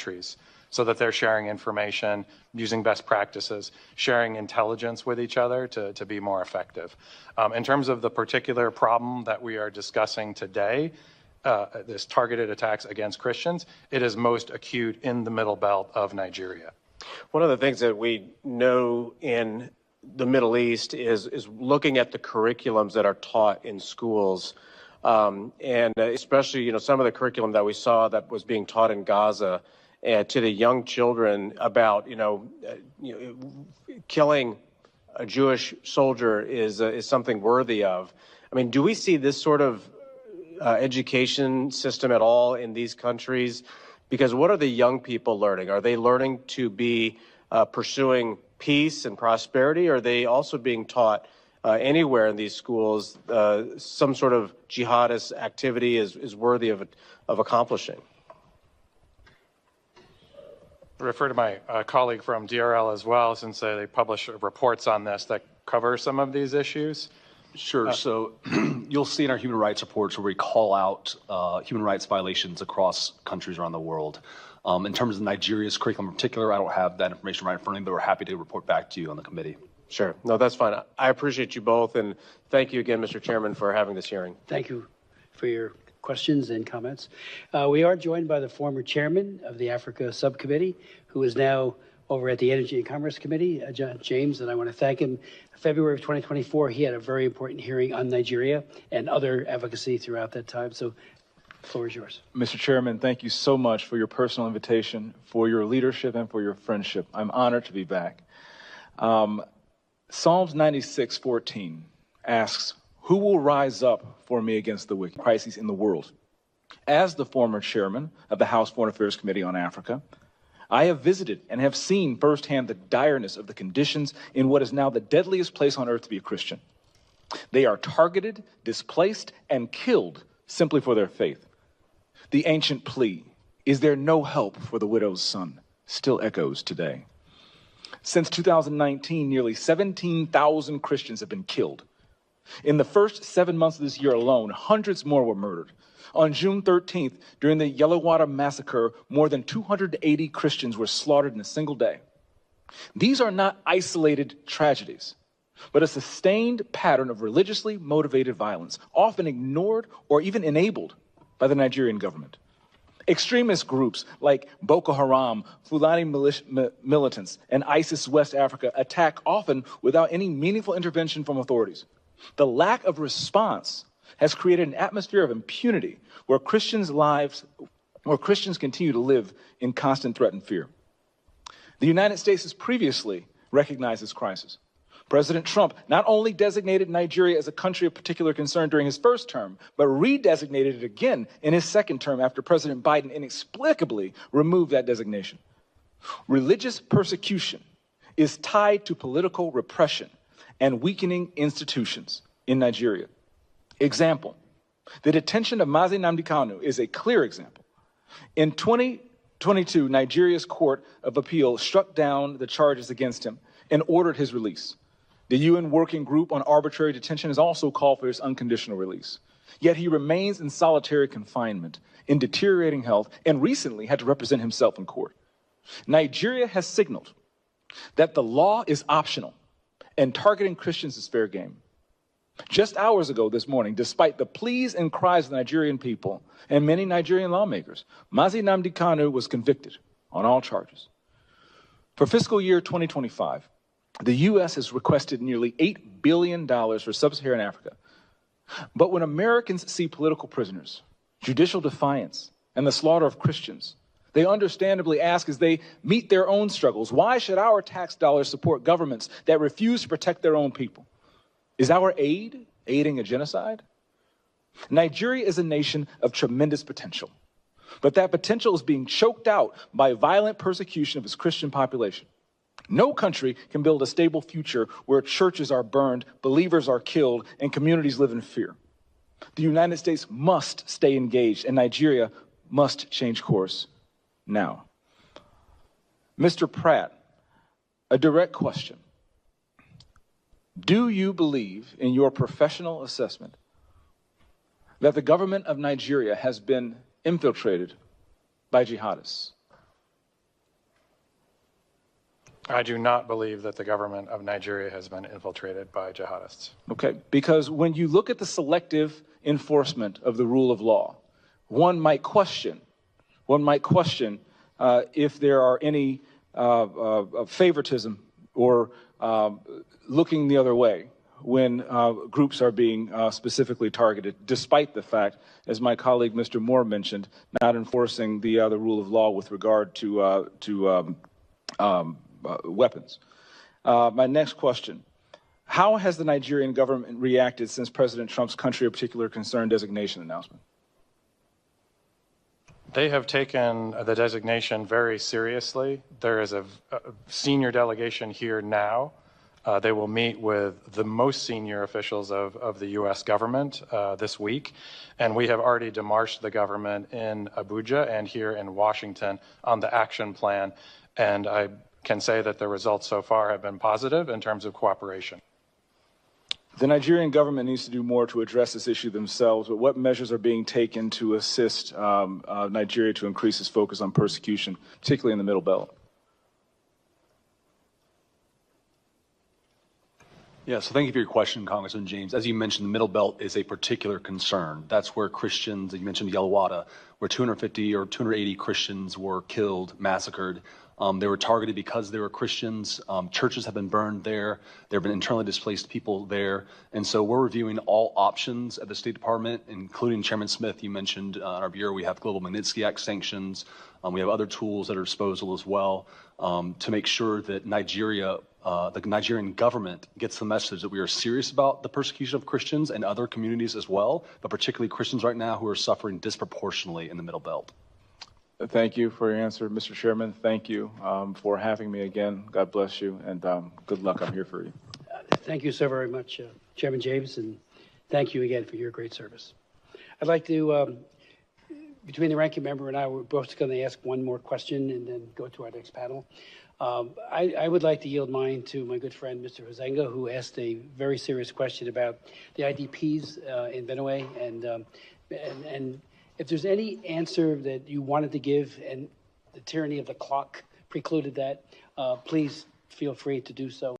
countries so that they're sharing information, using best practices, sharing intelligence with each other to be more effective. In terms of the particular problem that we are discussing today, this targeted attacks against Christians, it is most acute in the middle belt of Nigeria. One of the things that we know in the Middle East is looking at the curriculums that are taught in schools, and especially, some of the curriculum that we saw that was being taught in Gaza to the young children about, killing a Jewish soldier is something worthy of. I mean, do we see this sort of education system at all in these countries? Because what are the young people learning? Are they learning to be pursuing peace and prosperity? Or are they also being taught anywhere in these schools some sort of jihadist activity is worthy of accomplishing? I refer to my colleague from DRL as well, since they publish reports on this that cover some of these issues. Sure. So you'll see in our human rights reports where we call out human rights violations across countries around the world. In terms of Nigeria's curriculum in particular, I don't have that information right in front of me, but we're happy to report back to you on the committee. Sure. No, that's fine. I appreciate you both, and thank you again, Mr. Chairman, for having this hearing. Thank you for your questions and comments. We are joined by the former chairman of the Africa Subcommittee, who is now over at the Energy and Commerce Committee, James, and I want to thank him. February of 2024, he had a very important hearing on Nigeria and other advocacy throughout that time. So the floor is yours. Mr. Chairman, thank you so much for your personal invitation, for your leadership, and for your friendship. I'm honored to be back. Psalms 96:14 asks, "Who will rise up for me against the wicked?" Crises in the world. As the former chairman of the House Foreign Affairs Committee on Africa, I have visited and have seen firsthand the direness of the conditions in what is now the deadliest place on earth to be a Christian. They are targeted, displaced, and killed simply for their faith. The ancient plea, "Is there no help for the widow's son?" still echoes today. Since 2019, nearly 17,000 Christians have been killed. In the first 7 months of this year alone, hundreds more were murdered. On June 13th, during the Yellowater massacre, more than 280 Christians were slaughtered in a single day. These are not isolated tragedies, but a sustained pattern of religiously motivated violence, often ignored or even enabled by the Nigerian government. Extremist groups like Boko Haram, Fulani militants, and ISIS West Africa attack often without any meaningful intervention from authorities. The lack of response has created an atmosphere of impunity where Christians continue to live in constant threat and fear. The United States has previously recognized this crisis. President Trump not only designated Nigeria as a country of particular concern during his first term, but redesignated it again in his second term after President Biden inexplicably removed that designation. Religious persecution is tied to political repression and weakening institutions in Nigeria. Example, the detention of Mazi Nnamdi Kanu is a clear example. In 2022, Nigeria's Court of Appeal struck down the charges against him and ordered his release. The UN Working Group on Arbitrary Detention has also called for his unconditional release. Yet he remains in solitary confinement, in deteriorating health, and recently had to represent himself in court. Nigeria has signaled that the law is optional and targeting Christians is fair game. Just hours ago this morning, despite the pleas and cries of the Nigerian people and many Nigerian lawmakers, Mazi Nnamdi Kanu was convicted on all charges. For fiscal year 2025, the U.S. has requested nearly $8 billion for sub-Saharan Africa. But when Americans see political prisoners, judicial defiance, and the slaughter of Christians, they understandably ask as they meet their own struggles, why should our tax dollars support governments that refuse to protect their own people? Is our aid aiding a genocide? Nigeria is a nation of tremendous potential, but that potential is being choked out by violent persecution of its Christian population. No country can build a stable future where churches are burned, believers are killed, and communities live in fear. The United States must stay engaged, and Nigeria must change course now. Mr. Pratt, a direct question. Do you believe, in your professional assessment, that the government of Nigeria has been infiltrated by jihadists? I do not believe that the government of Nigeria has been infiltrated by jihadists. Okay, because when you look at the selective enforcement of the rule of law, one might question if there are any favoritism or looking the other way when groups are being specifically targeted, despite the fact, as my colleague Mr. Moore mentioned, not enforcing the rule of law with regard to weapons. My next question, how has the Nigerian government reacted since President Trump's country of particular concern designation announcement? They have taken the designation very seriously. There is a senior delegation here now. They will meet with the most senior officials of the U.S. government this week, and we have already demarched the government in Abuja and here in Washington on the action plan, and I can say that the results so far have been positive in terms of cooperation. The Nigerian government needs to do more to address this issue themselves, but what measures are being taken to assist Nigeria to increase its focus on persecution, particularly in the Middle Belt? Yeah, so thank you for your question, Congressman James. As you mentioned, the Middle Belt is a particular concern. That's where Christians, you mentioned Yelawada, where 250 or 280 Christians were killed, massacred. They were targeted because they were Christians. Churches have been burned there. There have been internally displaced people there. And so we're reviewing all options at the State Department, including Chairman Smith, you mentioned in our bureau, we have global Magnitsky Act sanctions. We have other tools at our disposal as well to make sure that Nigeria, the Nigerian government gets the message that we are serious about the persecution of Christians and other communities as well, but particularly Christians right now who are suffering disproportionately in the Middle Belt. Thank you for your answer, Mr. Chairman. Thank you for having me again. God bless you, and good luck. I'm here for you. Thank you so very much, Chairman James, and thank you again for your great service. I'd like to, between the ranking member and I, we're both going to ask one more question and then go to our next panel. I would like to yield mine to my good friend, Mr. Hozenga, who asked a very serious question about the IDPs in Benue, and if there's any answer that you wanted to give and the tyranny of the clock precluded that, please feel free to do so.